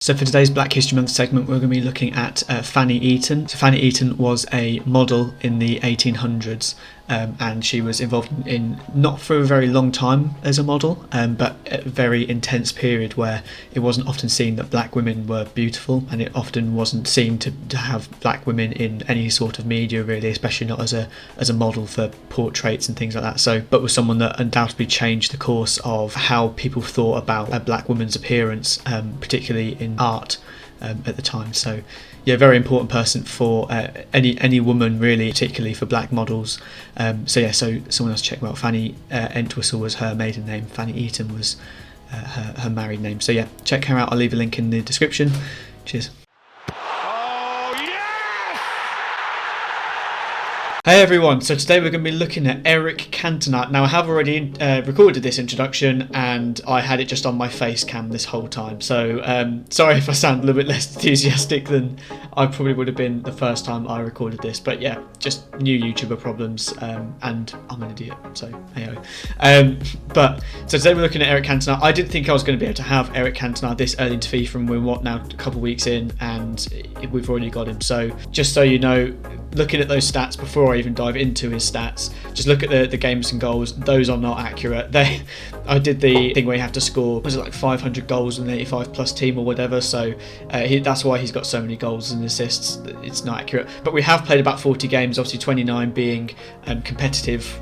So for today's Black History Month segment, we're going to be looking at Fanny Eaton. So Fanny Eaton was a model in the 1800s, and she was involved in not for a very long time as a model, but a very intense period where it wasn't often seen that black women were beautiful, and it often wasn't seen to have black women in any sort of media really, especially not as a model for portraits and things like that. So, but was someone that undoubtedly changed the course of how people thought about a black woman's appearance, particularly in art at the time. So yeah, very important person for any woman really, particularly for black models. So someone else check out Fanny Entwistle was her maiden name. Fanny Eaton was her married name. So yeah, check her out. I'll leave a link in the description. Cheers. Hey everyone, so today we're going to be looking at Eric Cantona. Now I have already recorded this introduction and I had it just on my face cam this whole time, so sorry if I sound a little bit less enthusiastic than I probably would have been the first time I recorded this, but yeah, just new YouTuber problems, and I'm an idiot, so hey-ho. But so today we're looking at Eric Cantona. I didn't think I was going to be able to have Eric Cantona this early into FIFA, and we're now a couple of weeks in and we've already got him. So just so you know, looking at those stats before I even dive into his stats, just look at the games and goals. Those are not accurate. I did the thing where you have to score, was it like 500 goals in an 85 plus team or whatever, so that's why he's got so many goals and assists. It's not accurate, but we have played about 40 games, obviously 29 being competitive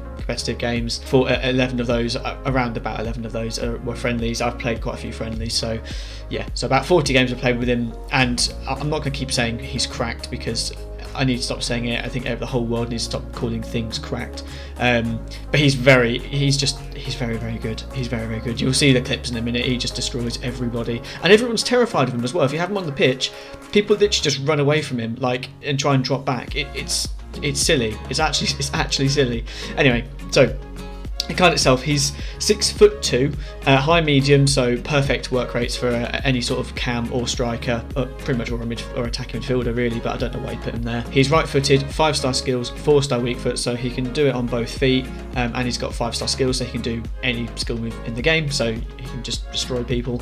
games. For 11 of those, around about 11 of those were friendlies. I've played quite a few friendlies, so yeah, so about 40 games I've played with him, and I'm not going to keep saying he's cracked because I need to stop saying it. I think the whole world needs to stop calling things cracked. But he's very, very good. He's very, very good. You'll see the clips in a minute. He just destroys everybody, and everyone's terrified of him as well. If you have him on the pitch, people literally just run away from him, and try and drop back. It's silly. It's actually silly. Anyway, so the card itself, he's 6'2", high medium, so perfect work rates for any sort of cam or striker, pretty much or attacking midfielder really, but I don't know why you put him there. He's right-footed, 5-star skills, 4-star weak foot, so he can do it on both feet, and he's got 5-star skills, so he can do any skill move in the game, so he can just destroy people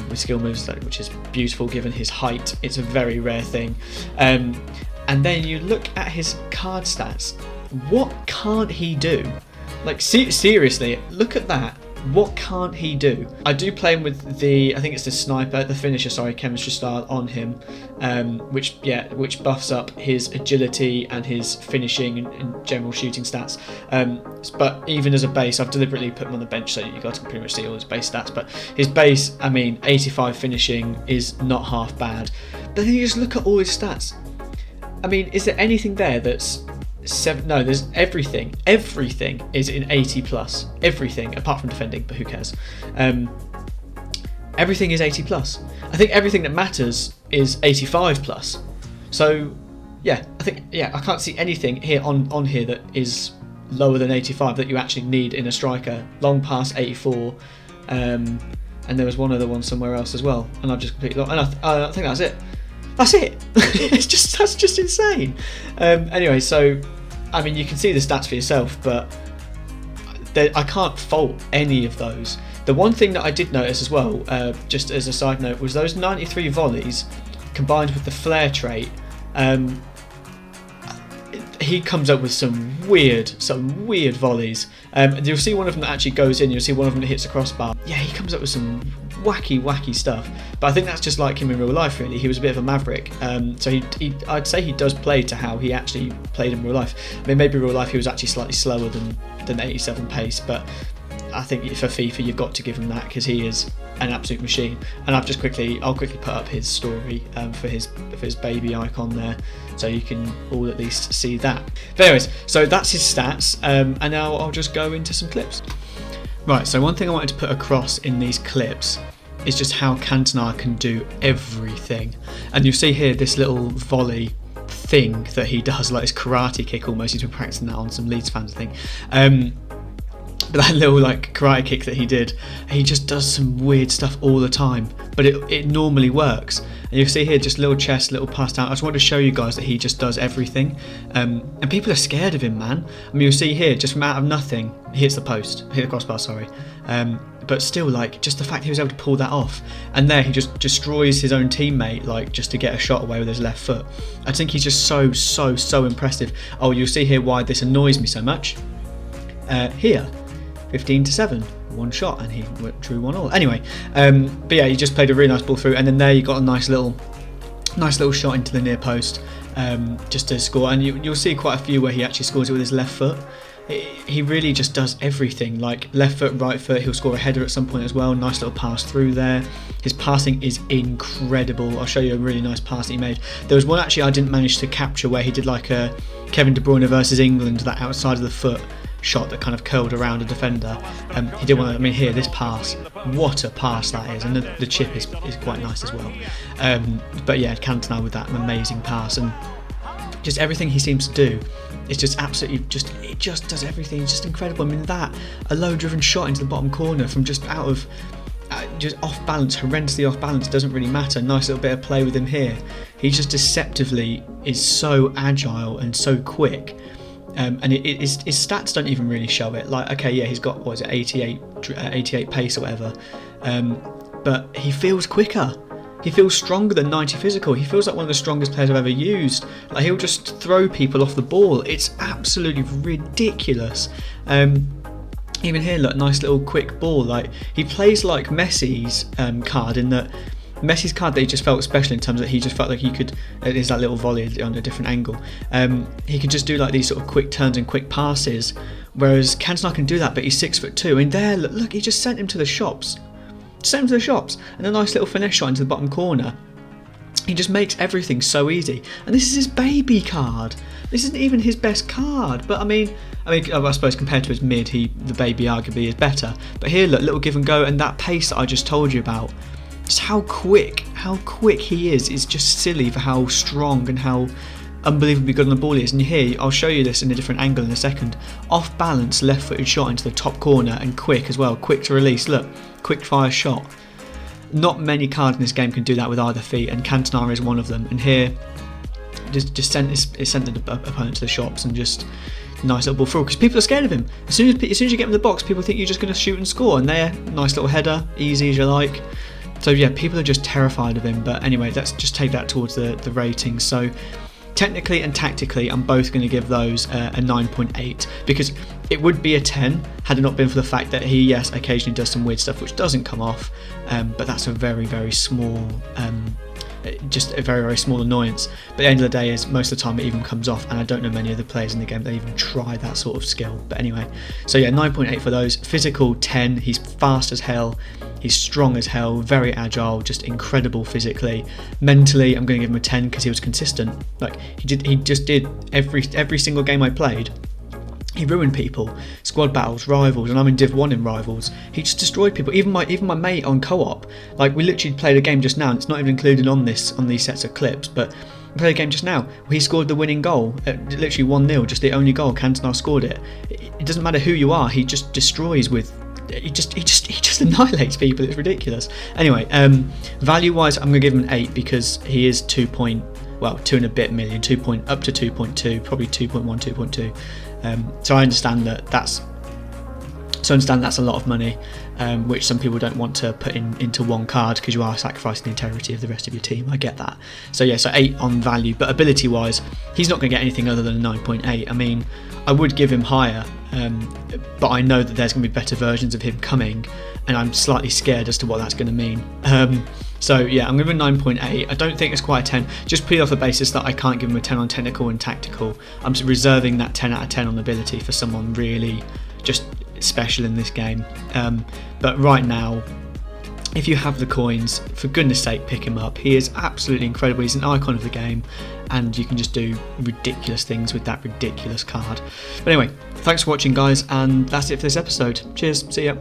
with skill moves, which is beautiful given his height. It's a very rare thing. And then you look at his card stats. What can't he do? Seriously, look at that. What can't he do? I do play him with I think it's the finisher, chemistry style on him, which buffs up his agility and his finishing and general shooting stats. But even as a base, I've deliberately put him on the bench so you guys can pretty much see all his base stats. But his base, 85 finishing is not half bad. But then you just look at all his stats. Is there anything there that's no, there's everything. Everything is in 80 plus. Everything, apart from defending, but who cares? Everything is 80 plus. I think everything that matters is 85 plus. So yeah, I can't see anything here on here that is lower than 85 that you actually need in a striker. Long pass 84, and there was one other one somewhere else as well, and I've just completely lost. And I think that's it. That's it. That's just insane. Anyway, so you can see the stats for yourself, but I can't fault any of those. The one thing that I did notice as well, just as a side note, was those 93 volleys combined with the flare trait. He comes up with some weird volleys. You'll see one of them that actually goes in. You'll see one of them that hits the crossbar. Yeah, he comes up with some wacky stuff. But I think that's just like him in real life, really. He was a bit of a maverick. So I'd say he does play to how he actually played in real life. Maybe in real life he was actually slightly slower than 87 pace, but I think for FIFA you've got to give him that because he is an absolute machine. And I'll quickly put up his story for his baby icon there, so you can all at least see that. But anyways, so that's his stats, and now I'll just go into some clips. Right, so one thing I wanted to put across in these clips is just how Cantona can do everything. And you'll see here this little volley thing that he does, like his karate kick almost. He's been practicing that on some Leeds fans, I think. But that little karate kick that he did, he just does some weird stuff all the time, but it normally works. And you'll see here just little chest, little pass down. I just wanted to show you guys that he just does everything, and people are scared of him, man. You'll see here just from out of nothing he hits the post, hit the crossbar, sorry. but still, like, just the fact he was able to pull that off, and there he just destroys his own teammate, like, just to get a shot away with his left foot. I think he's just so impressive. Oh, you'll see here why this annoys me so much. Here, 15-7, one shot, and he drew 1-1. Anyway, but yeah, he just played a really nice ball through, and then there you got a nice little shot into the near post, just to score. And you'll see quite a few where he actually scores it with his left foot. He really just does everything, like left foot, right foot. He'll score a header at some point as well. Nice little pass through there. His passing is incredible. I'll show you a really nice pass that he made. There was one actually I didn't manage to capture where he did like a Kevin De Bruyne versus England, that outside of the foot shot that kind of curled around a defender. He did one. I mean, here, this pass, what a pass that is, and the chip is quite nice as well. But yeah, Cantona with that amazing pass, and just everything he seems to do. It's just absolutely it just does everything. It's just incredible. I mean, that a low-driven shot into the bottom corner from just out of just off balance, horrendously off balance, doesn't really matter. Nice little bit of play with him here. He just deceptively is so agile and so quick. And his stats don't even really show it. Like, okay, yeah, he's got, what is it, 88 pace or whatever, but he feels quicker. He feels stronger than 90 physical. He feels like one of the strongest players I've ever used. Like, he'll just throw people off the ball. It's absolutely ridiculous. Even here, look, nice little quick ball. Like, he plays like Messi's card, in that Messi's card that he just felt special in terms that he just felt like he could, there's that little volley on a different angle, he could just do like these sort of quick turns and quick passes, whereas Cantona can do that, but he's 6'2", and there, look, he just sent him to the shops. And a nice little finesse shot into the bottom corner. He just makes everything so easy, and this is his baby card. This isn't even his best card, but I mean, I suppose compared to his mid, the baby arguably is better. But here, look, little give and go, and that pace that I just told you about. Just how quick he is just silly for how strong and how unbelievably good on the ball he is. And here, I'll show you this in a different angle in a second. Off balance, left-footed shot into the top corner, and quick as well, quick to release. Look, quick fire shot. Not many cards in this game can do that with either feet, and Cantona is one of them. And here, just sent the opponent to the shops, and just nice little ball through, because people are scared of him. As soon as you get him in the box, people think you're just going to shoot and score, and there, nice little header, easy as you like. So yeah, people are just terrified of him. But anyway, let's just take that towards the ratings. So technically and tactically, I'm both going to give those a 9.8, because it would be a 10 had it not been for the fact that he, yes, occasionally does some weird stuff which doesn't come off, but that's a very small, just a very small annoyance. But at the end of the day, is most of the time it even comes off, and I don't know many of the players in the game that even try that sort of skill. But anyway, so yeah, 9.8 for those. Physical, 10. He's fast as hell. He's strong as hell, very agile, just incredible physically. Mentally, I'm going to give him a 10 because he was consistent. Like, he just did every single game I played. He ruined people, squad battles, rivals, and I'm in Div 1 in rivals. He just destroyed people. Even my mate on co-op. Like, we literally played a game just now, and it's not even included on these sets of clips, but we played a game just now where he scored the winning goal, literally 1-0, just the only goal. Cantona scored it. It doesn't matter who you are, he just destroys with. He just annihilates people. It's ridiculous. Anyway, value wise, I'm gonna give him an 8 because he is 2 and a bit million, up to 2.2, probably 2.1, 2.2. So I understand that's a lot of money, which some people don't want to put into one card because you are sacrificing the integrity of the rest of your team. I get that. So yeah, so 8 on value, but ability wise, he's not going to get anything other than a 9.8. I mean, I would give him higher, but I know that there's going to be better versions of him coming, and I'm slightly scared as to what that's going to mean. So yeah, I'm going to give him a 9.8. I don't think it's quite a 10, just purely off the basis that I can't give him a 10 on technical and tactical. I'm reserving that 10 out of 10 on ability for someone really just special in this game. But right now, if you have the coins, for goodness sake, pick him up. He is absolutely incredible. He's an icon of the game, and you can just do ridiculous things with that ridiculous card. But anyway, thanks for watching, guys, and that's it for this episode. Cheers, see ya.